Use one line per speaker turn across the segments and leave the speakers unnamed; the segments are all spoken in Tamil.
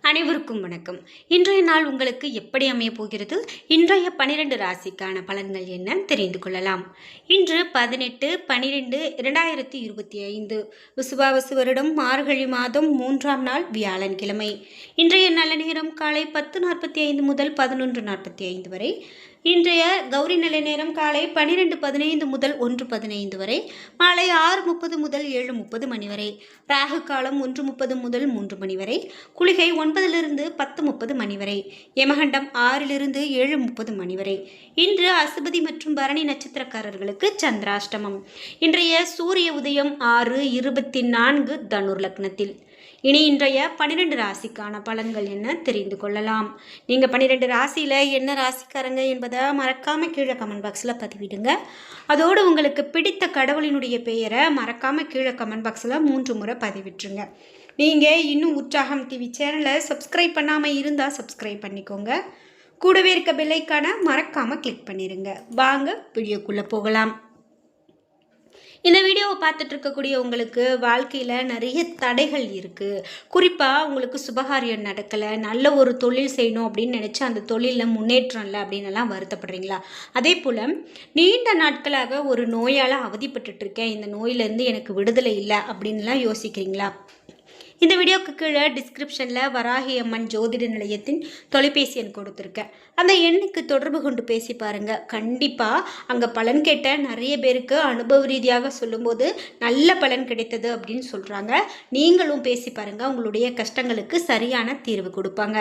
அனைவருக்கும் வணக்கம். இன்றைய நாள் உங்களுக்கு எப்படி அமைய போகிறது? இன்றைய 12 ராசிக்கான பலன்கள் என்ன தெரிந்து கொள்ளலாம். இன்று 18/12/2025 விசுவாவசு வருடம் மார்கழி மாதம் 3ஆம் நாள் வியாழன்கிழமை. இன்றைய நல்ல நேரம் காலை 10:45 முதல் 11:45 வரை. இன்றைய கௌரி நல்ல நேரம் காலை 12:15 முதல் 1:15 வரை, மாலை 6:30 முதல் 7:30 மணி வரை, ராகு காலம் 1:30 முதல் 3 மணி வரை, குளிகை 9லிருந்து 10:30 மணி வரை, யமகண்டம் 6லிருந்து 7:30 மணி வரை. இன்று அசுபதி மற்றும் பரணி நட்சத்திரக்காரர்களுக்கு சந்திராஷ்டமம். இன்றைய சூரிய உதயம் 6:24 தனுர் லக்னத்தில். இனி இன்றைய 12 ராசிக்கான பலன்கள் என்ன தெரிந்து கொள்ளலாம். நீங்கள் 12 ராசியில் என்ன ராசிக்காரங்க என்பதை மறக்காமல் கீழே கமெண்ட் பாக்ஸில் பதிவிடுங்க. அதோடு உங்களுக்கு பிடித்த கடவுளினுடைய பெயரை மறக்காமல் கீழே கமெண்ட் பாக்ஸில் 3 முறை பதிவிட்டுருங்க. நீங்கள் இன்னும் உற்சாகம் டிவி சேனலை சப்ஸ்கிரைப் பண்ணாமல் இருந்தால் சப்ஸ்கிரைப் பண்ணிக்கோங்க. கூடவே இருக்க பெல்லைக்கான மறக்காமல் கிளிக் பண்ணிடுங்க. வாங்க வீடியோக்குள்ளே போகலாம். இந்த வீடியோவை பார்த்துட்டு இருக்கக்கூடிய உங்களுக்கு வாழ்க்கையில் நிறைய தடைகள் இருக்குது. குறிப்பாக உங்களுக்கு சுபகாரியம் நடக்கலை, நல்ல ஒரு தொழில் செய்யணும் அப்படின்னு நினச்சி அந்த தொழிலில் முன்னேற்றம் இல்லை அப்படின்னு எல்லாம் வருத்தப்படுறீங்களா? அதே போல் நீண்ட நாட்களாக ஒரு நோயால் அவதிப்பட்டு இருக்கேன், இந்த நோயிலேருந்து எனக்கு விடுதலை இல்லை அப்படின்லாம் யோசிக்கிறீங்களா? இந்த வீடியோக்கு கீழே டிஸ்கிரிப்ஷனில் வராகி அம்மன் ஜோதிட நிலையத்தின் தொலைபேசி எண் கொடுத்துருக்கேன். அந்த எண்ணுக்கு தொடர்பு கொண்டு பேசி பாருங்கள். கண்டிப்பாக அங்கே பலன் கேட்ட நிறைய பேருக்கு அனுபவ ரீதியாக சொல்லும்போது நல்ல பலன் கிடைத்தது அப்படின்னு சொல்கிறாங்க. நீங்களும் பேசி பாருங்கள், உங்களுடைய கஷ்டங்களுக்கு சரியான தீர்வு கொடுப்பாங்க.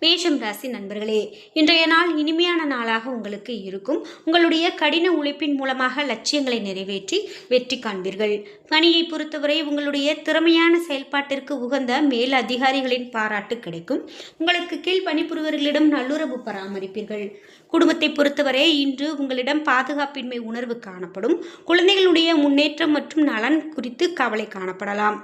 மேஷம் ராசி நண்பர்களே, இன்றைய நாள் இனிமையான நாளாக உங்களுக்கு இருக்கும். உங்களுடைய கடின உழைப்பின் மூலமாக லட்சியங்களை நிறைவேற்றி வெற்றி காண்பீர்கள். பணியை பொறுத்தவரை உங்களுடைய திறமையான செயல்பாட்டிற்கு உகந்த மேல் அதிகாரிகளின் பாராட்டு கிடைக்கும். உங்களுக்கு கீழ் பணிபுரிவர்களிடம் நல்லுறவு பராமரிப்பீர்கள். குடும்பத்தை பொறுத்தவரை இன்று உங்களிடம் பாதுகாப்பின்மை உணர்வு காணப்படும். குழந்தைகளுடைய முன்னேற்றம் மற்றும் நலன் குறித்து கவலை காணப்படலாம்.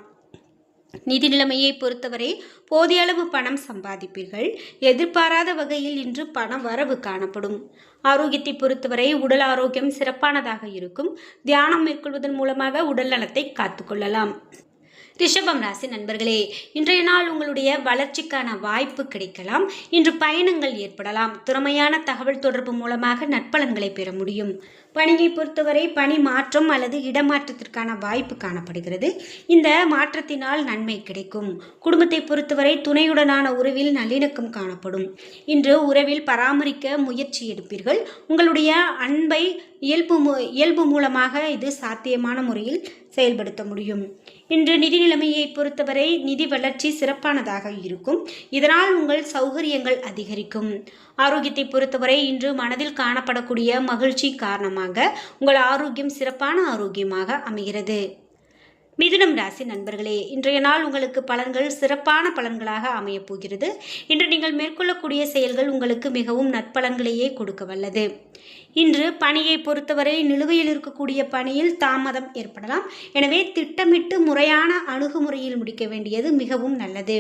நிதி நிலைமையை பொறுத்தவரை போதிய அளவு பணம் சம்பாதிப்பீர்கள். எதிர்பாராத வகையில் இன்று பண வரவு காணப்படும். ஆரோக்கியத்தை பொறுத்தவரை உடல் ஆரோக்கியம் சிறப்பானதாக இருக்கும். தியானம் மேற்கொள்வதன் மூலமாக உடல் நலத்தை காத்துக்கொள்ளலாம். ரிஷபம் ராசி நண்பர்களே, இன்றைய நாள் உங்களுடைய வளர்ச்சிக்கான வாய்ப்பு கிடைக்கலாம். இன்று பயணங்கள் ஏற்படலாம். திறமையான தகவல் தொடர்பு மூலமாக நற்பலன்களை பெற முடியும். பணியை பொறுத்தவரை பணி மாற்றம் அல்லது இடமாற்றத்திற்கான வாய்ப்பு காணப்படுகிறது. இந்த மாற்றத்தினால் நன்மை கிடைக்கும். குடும்பத்தை பொறுத்தவரை துணையுடனான உறவில் நல்லிணக்கம் காணப்படும். இன்று உறவில் பராமரிக்க முயற்சி எடுப்பீர்கள். உங்களுடைய அன்பை இயல்பு மூலமாக இது சாத்தியமான முறையில் செயல்படுத்த முடியும். இன்று நிதி நிலைமையை பொறுத்தவரை நிதி வளர்ச்சி சிறப்பானதாக இருக்கும். இதனால் உங்கள் சௌகரியங்கள் அதிகரிக்கும். ஆரோக்கியத்தை பொறுத்தவரை இன்று மனதில் காணப்படக்கூடிய மகிழ்ச்சி காரணமாக உங்கள் ஆரோக்கியம் சிறப்பான ஆரோக்கியமாக அமைகிறது. மிதுனம் ராசி நண்பர்களே, இன்றைய நாள் உங்களுக்கு பலன்கள் சிறப்பான பலன்களாக அமையப் போகிறது. இன்று நீங்கள் மேற்கொள்ளக்கூடிய செயல்கள் உங்களுக்கு மிகவும் நற்பலன்களையே கொடுக்க வல்லது. இன்று பணியை பொறுத்தவரை நிலுவையில் இருக்கக்கூடிய பணியில் தாமதம் ஏற்படலாம். எனவே திட்டமிட்டு முறையான அணுகுமுறையில் முடிக்க வேண்டியது மிகவும் நல்லது.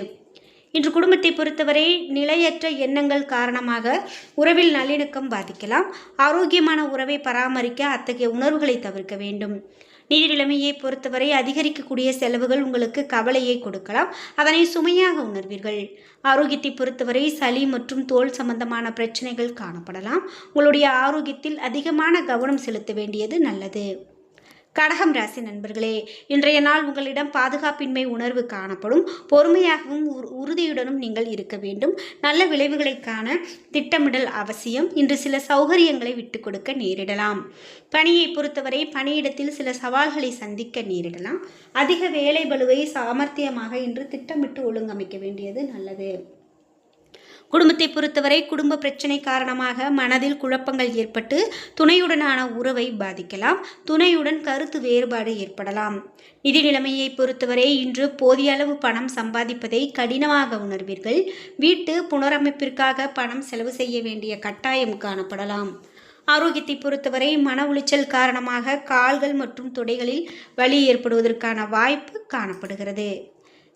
இன்று குடும்பத்தை பொறுத்தவரை நிலையற்ற எண்ணங்கள் காரணமாக உறவில் நல்லிணக்கம் பாதிக்கலாம். ஆரோக்கியமான உறவை பராமரிக்க அத்தகைய உணர்வுகளை தவிர்க்க வேண்டும். நிதி நிலைமையை பொறுத்தவரை அதிகரிக்கக்கூடிய செலவுகள் உங்களுக்கு கவலையை கொடுக்கலாம். அதனை சுமையாக உணர்வீர்கள். ஆரோக்கியத்தை பொறுத்தவரை சளி மற்றும் தோல் சம்பந்தமான பிரச்சனைகள் காணப்படலாம். உங்களுடைய ஆரோக்கியத்தில் அதிகமான கவனம் செலுத்த வேண்டியது நல்லது. கடகம் ராசி நண்பர்களே, இன்றைய நாள் உங்களிடம் பாதுகாப்பின்மை உணர்வு காணப்படும். பொறுமையாகவும் உறுதியுடனும் நீங்கள் இருக்க வேண்டும். நல்ல விளைவுகளை காண திட்டமிடல் அவசியம். இன்று சில சௌகரியங்களை விட்டு கொடுக்க நேரிடலாம். பணியை பொறுத்தவரை பணியிடத்தில் சில சவால்களை சந்திக்க நேரிடலாம். அதிக வேலை பளுவை சாமர்த்தியமாக இன்று திட்டமிட்டு ஒழுங்கமைக்க வேண்டியது நல்லது. குடும்பத்தை பொறுத்தவரை குடும்ப பிரச்சனை காரணமாக மனதில் குழப்பங்கள் ஏற்பட்டு துணையுடனான உறவை பாதிக்கலாம். துணையுடன் கருத்து வேறுபாடு ஏற்படலாம். நிதி நிலைமையை பொறுத்தவரை இன்று போதிய அளவு பணம் சம்பாதிப்பதை கடினமாக உணர்வீர்கள். வீட்டு புனரமைப்பிற்காக பணம் செலவு செய்ய வேண்டிய கட்டாயம் காணப்படலாம். ஆரோக்கியத்தை பொறுத்தவரை மன உளைச்சல் காரணமாக கால்கள் மற்றும் தொடைகளில் வலி ஏற்படுவதற்கான வாய்ப்பு காணப்படுகிறது.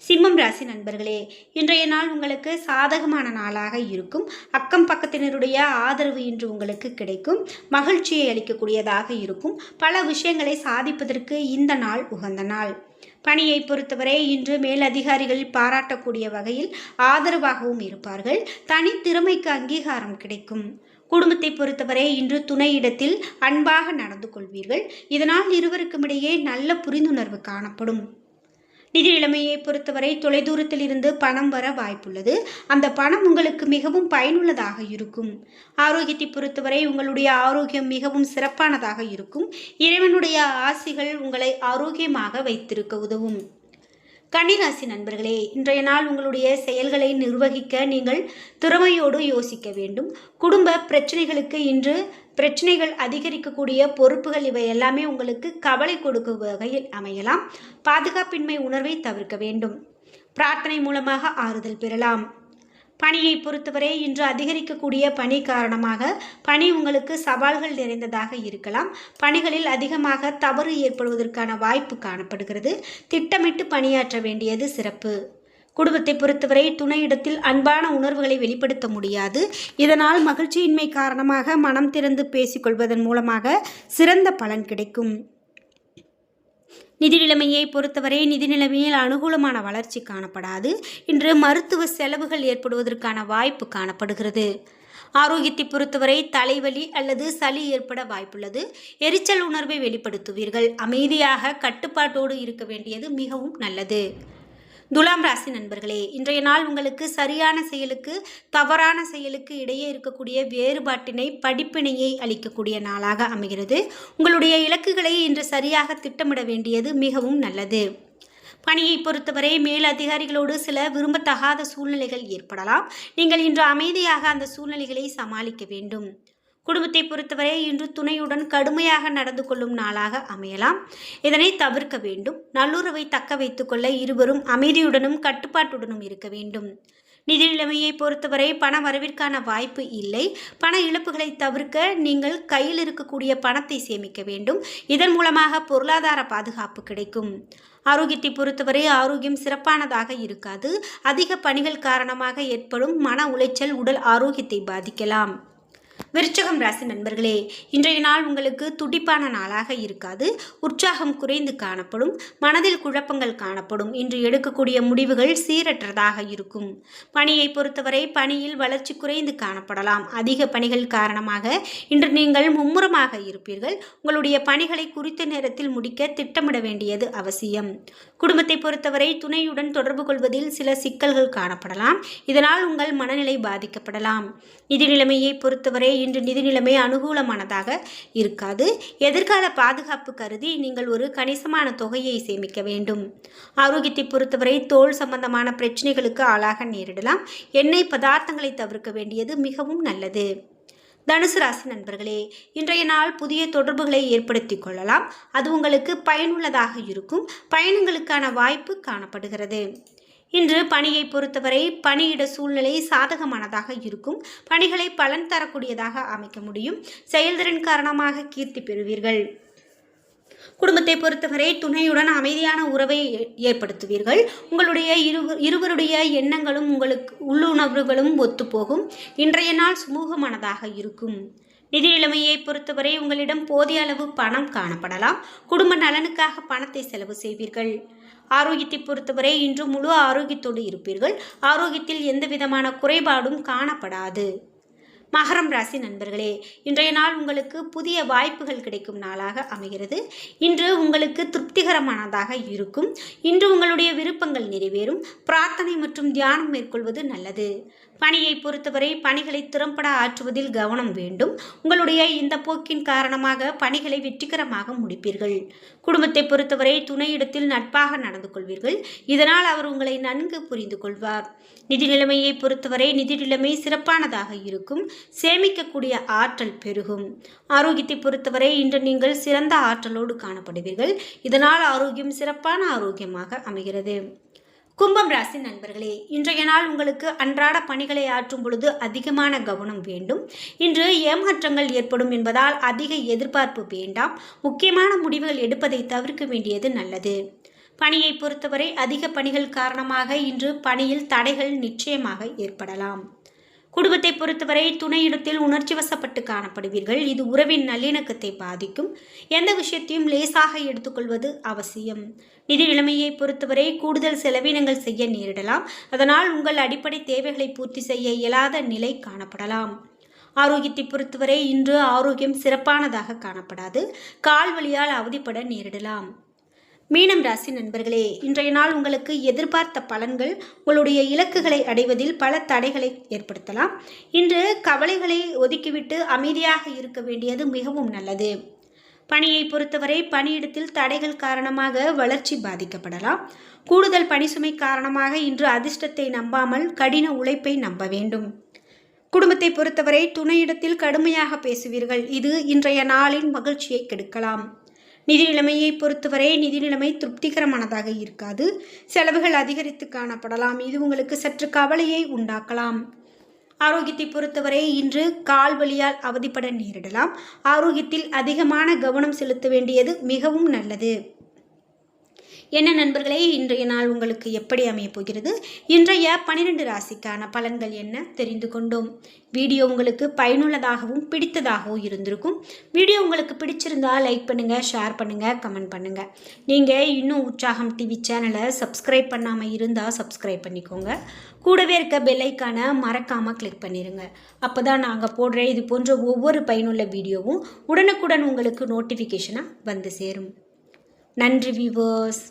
சிம்மம் ராசி நண்பர்களே, இன்றைய நாள் உங்களுக்கு சாதகமான நாளாக இருக்கும். அக்கம் பக்கத்தினருடைய ஆதரவு இன்று உங்களுக்கு கிடைக்கும். மகிழ்ச்சியை அளிக்கக்கூடியதாக இருக்கும். பல விஷயங்களை சாதிப்பதற்கு இந்த நாள் உகந்த நாள். பணியை பொறுத்தவரை இன்று மேலதிகாரிகள் பாராட்டக்கூடிய வகையில் ஆதரவாகவும் இருப்பார்கள். தனித்திறமைக்கு அங்கீகாரம் கிடைக்கும். குடும்பத்தை பொறுத்தவரை இன்று துணையிடத்தில் அன்பாக நடந்து கொள்வீர்கள். இதனால் இருவருக்கும் இடையே நல்ல புரிந்துணர்வு காணப்படும். நிதி நிலைமையை பொறுத்தவரை தொலைதூரத்தில் இருந்து பணம் வர வாய்ப்புள்ளது. அந்த பணம் உங்களுக்கு மிகவும் பயனுள்ளதாக இருக்கும். ஆரோக்கியத்தை பொறுத்தவரை உங்களுடைய ஆரோக்கியம் மிகவும் சிறப்பானதாக இருக்கும். இறைவனுடைய ஆசிகள் உங்களை ஆரோக்கியமாக வைத்திருக்க உதவும். கன்னிராசி நண்பர்களே, இன்றைய நாள் உங்களுடைய செயல்களை நிர்வகிக்க நீங்கள் திறமையோடு யோசிக்க வேண்டும். குடும்ப பிரச்சனைகளுக்கு இன்று பிரச்சனைகள் அதிகரிக்கக்கூடிய பொறுப்புகள் இவை எல்லாமே உங்களுக்கு கவலை கொடுக்கும் வகையில் அமையலாம். பாதுகாப்பின்மை உணர்வை தவிர்க்க வேண்டும். பிரார்த்தனை மூலமாக ஆறுதல் பெறலாம். பணியை பொறுத்தவரை இன்று அதிகரிக்கக்கூடிய பணி காரணமாக பணி உங்களுக்கு சவால்கள் நிறைந்ததாக இருக்கலாம். பணிகளில் அதிகமாக தவறு ஏற்படுவதற்கான வாய்ப்பு காணப்படுகிறது. திட்டமிட்டு பணியாற்ற வேண்டியது சிறப்பு. குடும்பத்தை பொறுத்தவரை துணையிடத்தில் அன்பான உணர்வுகளை வெளிப்படுத்த முடியாது. இதனால் மகிழ்ச்சியின்மை காரணமாக மனம் திறந்து பேசிக்கொள்வதன் மூலமாக சிறந்த பலன் கிடைக்கும். நிதி நிலைமையை பொறுத்தவரை நிதி நிலைமையில் அனுகூலமான வளர்ச்சி காணப்படாது. இன்று மருத்துவ செலவுகள் ஏற்படுவதற்கான வாய்ப்பு காணப்படுகிறது. ஆரோக்கியத்தை பொறுத்தவரை தலைவலி அல்லது சளி ஏற்பட வாய்ப்புள்ளது. எரிச்சல் உணர்வை வெளிப்படுத்துவீர்கள். அமைதியாக கட்டுப்பாட்டோடு இருக்க வேண்டியது மிகவும் நல்லது. துலாம் ராசி நண்பர்களே, இன்றைய நாள் உங்களுக்கு சரியான செயலுக்கு தவறான செயலுக்கு இடையே இருக்கக்கூடிய வேறுபாட்டினை படிப்பினையை அளிக்கக்கூடிய நாளாக அமைகிறது. உங்களுடைய இலக்குகளை இன்று சரியாக திட்டமிட வேண்டியது மிகவும் நல்லது. பணியை பொறுத்தவரை மேல் அதிகாரிகளோடு சில விரும்பத்தகாத சூழ்நிலைகள் ஏற்படலாம். நீங்கள் இன்று அமைதியாக அந்த சூழ்நிலைகளை சமாளிக்க வேண்டும். குடும்பத்தை பொறுத்தவரை இன்று துணையுடன் கடுமையாக நடந்து கொள்ளும் நாளாக அமையலாம். இதனை தவிர்க்க வேண்டும். நல்லுறவை தக்க வைத்துக் கொள்ள இருவரும் அமைதியுடனும் கட்டுப்பாட்டுடனும் இருக்க வேண்டும். நிதி நிலைமையை பொறுத்தவரை பண வரவிற்கான வாய்ப்பு இல்லை. பண இழப்புகளை தவிர்க்க நீங்கள் கையில் இருக்கக்கூடிய பணத்தை சேமிக்க வேண்டும். இதன் மூலமாக பொருளாதார பாதுகாப்பு கிடைக்கும். ஆரோக்கியத்தை பொறுத்தவரை ஆரோக்கியம் சிறப்பானதாக இருக்காது. அதிக பணிகள் காரணமாக ஏற்படும் மன உளைச்சல் உடல் ஆரோக்கியத்தை பாதிக்கலாம். விருச்சிகம் ராசி நண்பர்களே, இன்றைய நாள் உங்களுக்கு துடிப்பான நாளாக இருக்காது. உற்சாகம் குறைந்து காணப்படும். மனதில் குழப்பங்கள் காணப்படும். இன்று எடுக்கக்கூடிய முடிவுகள் சீரற்றதாக இருக்கும். பணியை பொறுத்தவரை பணியில் வளர்ச்சி குறைந்து காணப்படலாம். அதிக பணிகள் காரணமாக இன்று நீங்கள் மும்முரமாக இருப்பீர்கள். உங்களுடைய பணிகளை குறித்த நேரத்தில் முடிக்க திட்டமிட வேண்டியது அவசியம். குடும்பத்தை பொறுத்தவரை துணையுடன் தொடர்பு கொள்வதில் சில சிக்கல்கள் காணப்படலாம். இதனால் உங்கள் மனநிலை பாதிக்கப்படலாம். நிதி நிலைமையை பொறுத்தவரை இன்று நிதி நிலைமை அனுகூலமானதாக இருக்காது. எதிர்கால பாதுகாப்பு கருதி நீங்கள் ஒரு கணிசமான தொகையை சேமிக்க வேண்டும். ஆரோக்கியத்தை பொறுத்தவரை தோல் சம்பந்தமான பிரச்சனைகளுக்கு ஆளாக நேரிடலாம். எண்ணெய் பதார்த்தங்களை தவிர்க்க வேண்டியது மிகவும் நல்லது. தனுசு ராசி நண்பர்களே, இன்றைய நாள் புதிய தொடர்புகளை ஏற்படுத்தி கொள்ளலாம். அது உங்களுக்கு பயனுள்ளதாக இருக்கும். பயணங்களுக்கான வாய்ப்பு காணப்படுகிறது. இன்று பணியை பொறுத்தவரை பணியிட சூழ்நிலை சாதகமானதாக இருக்கும். பணிகளை பலன் தரக்கூடியதாக அமைக்க முடியும். செயல்திறன் காரணமாக கீர்த்தி பெறுவீர்கள். குடும்பத்தை பொறுத்தவரை துணையுடன் அமைதியான உறவை ஏற்படுத்துவீர்கள். உங்களுடைய இருவருடைய எண்ணங்களும் உங்களுக்கு உள்ளுணர்வுகளும் ஒத்துப்போகும். இன்றைய நாள் சுமூகமானதாக இருக்கும். நிதி நிலைமையை பொறுத்தவரை உங்களிடம் போதிய அளவு பணம் காணப்படலாம். குடும்ப நலனுக்காக பணத்தை செலவு செய்வீர்கள். ஆரோக்கியத்தை பொறுத்தவரை இன்று முழு ஆரோக்கியத்தோடு இருப்பீர்கள். ஆரோக்கியத்தில் எந்த விதமான குறைபாடும் காணப்படாது. மகரம் ராசி நண்பர்களே, இன்றைய நாள் உங்களுக்கு புதிய வாய்ப்புகள் கிடைக்கும் நாளாக அமைகிறது. இன்று உங்களுக்கு திருப்திகரமானதாக இருக்கும். இன்று உங்களுடைய விருப்பங்கள் நிறைவேறும். பிரார்த்தனை மற்றும் தியானம் மேற்கொள்வது நல்லது. பணியை பொறுத்தவரை பணிகளை திறம்பட ஆற்றுவதில் கவனம் வேண்டும். உங்களுடைய இந்த போக்கின் காரணமாக பணிகளை வெற்றிகரமாக முடிப்பீர்கள். குடும்பத்தை பொறுத்தவரை துணையிடத்தில் நட்பாக நடந்து கொள்வீர்கள். இதனால் அவர் உங்களை நன்கு புரிந்து கொள்வார். நிதி நிலைமையை பொறுத்தவரை நிதி நிலைமை சிறப்பானதாக இருக்கும். சேமிக்கக்கூடிய ஆற்றல் பெருகும். ஆரோக்கியத்தை பொறுத்தவரை இன்று நீங்கள் சிறந்த ஆற்றலோடு காணப்படுவீர்கள். இதனால் ஆரோக்கியம் சிறப்பான ஆரோக்கியமாக அமைகிறது. கும்பம் ராசி நண்பர்களே, இன்றைய நாள் உங்களுக்கு அன்றாட பணிகளை ஆற்றும் பொழுது அதிகமான கவனம் வேண்டும். இன்று ஏமாற்றங்கள் ஏற்படும் என்பதால் அதிக எதிர்பார்ப்பு வேண்டாம். முக்கியமான முடிவுகள் எடுப்பதை தவிர்க்க வேண்டியது நல்லது. பணியை பொறுத்தவரை அதிக பணிகள் காரணமாக இன்று பணியில் தடைகள் நிச்சயமாக ஏற்படலாம். குடும்பத்தை பொறுத்தவரை துணையிடத்தில் உணர்ச்சி வசப்பட்டு காணப்படுவீர்கள். இது உறவின் நல்லிணக்கத்தை பாதிக்கும். எந்த விஷயத்தையும் லேசாக எடுத்துக்கொள்வது அவசியம். நிதி நிலைமையை பொறுத்தவரை கூடுதல் செலவினங்கள் செய்ய நேரிடலாம். அதனால் உங்கள் அடிப்படை தேவைகளை பூர்த்தி செய்ய இயலாத நிலை காணப்படலாம். ஆரோக்கியத்தை பொறுத்தவரை இன்று ஆரோக்கியம் சிறப்பானதாக காணப்படாது. கால் வலியால் அவதிப்பட நேரிடலாம். மீனம் ராசி நண்பர்களே, இன்றைய நாள் உங்களுக்கு எதிர்பார்த்த பலன்கள் உங்களுடைய இலக்குகளை அடைவதில் பல தடைகளை ஏற்படுத்தலாம். இன்று கவலைகளை ஒதுக்கிவிட்டு அமைதியாக இருக்க வேண்டியது மிகவும் நல்லது. பணியை பொறுத்தவரை பணியிடத்தில் தடைகள் காரணமாக வளர்ச்சி பாதிக்கப்படலாம். கூடுதல் பணிசுமை காரணமாக இன்று அதிர்ஷ்டத்தை நம்பாமல் கடின உழைப்பை நம்ப வேண்டும். குடும்பத்தை பொறுத்தவரை துணையிடத்தில் கடுமையாக பேசுவீர்கள். இது இன்றைய நாளின் மகிழ்ச்சியை கெடுக்கலாம். நிதி நிலைமையை பொறுத்தவரை நிதி நிலைமை திருப்திகரமானதாக இருக்காது. செலவுகள் அதிகரித்து காணப்படலாம். இது உங்களுக்கு சற்று கவலையை உண்டாக்கலாம். ஆரோக்கியத்தை பொறுத்தவரை இன்று கால் வலியால் அவதிப்பட நேரிடலாம். ஆரோக்கியத்தில் அதிகமான கவனம் செலுத்த வேண்டியது மிகவும் நல்லது. என்ன நண்பர்களே, இன்றைய நாள் உங்களுக்கு எப்படி அமைய போகிறது? இன்றைய 12 ராசிக்கான பலன்கள் என்ன தெரிந்து கொண்டோம். வீடியோ உங்களுக்கு பயனுள்ளதாகவும் பிடித்ததாகவும் இருந்திருக்கும். வீடியோ உங்களுக்கு பிடிச்சிருந்தா லைக் பண்ணுங்கள், ஷேர் பண்ணுங்கள், கமெண்ட் பண்ணுங்கள். நீங்கள் இன்னும் உற்சாகம் டிவி சேனலை சப்ஸ்கிரைப் பண்ணாமல் இருந்தால் சப்ஸ்கிரைப் பண்ணிக்கோங்க. கூடவே இருக்க பெல்லைக்கான மறக்காமல் கிளிக் பண்ணிடுங்க. அப்போ தான் நாங்கள் போடுற இது போன்ற ஒவ்வொரு பயனுள்ள வீடியோவும் உடனுக்குடன் உங்களுக்கு நோட்டிஃபிகேஷனாக வந்து சேரும். நன்றி வியூவர்ஸ்.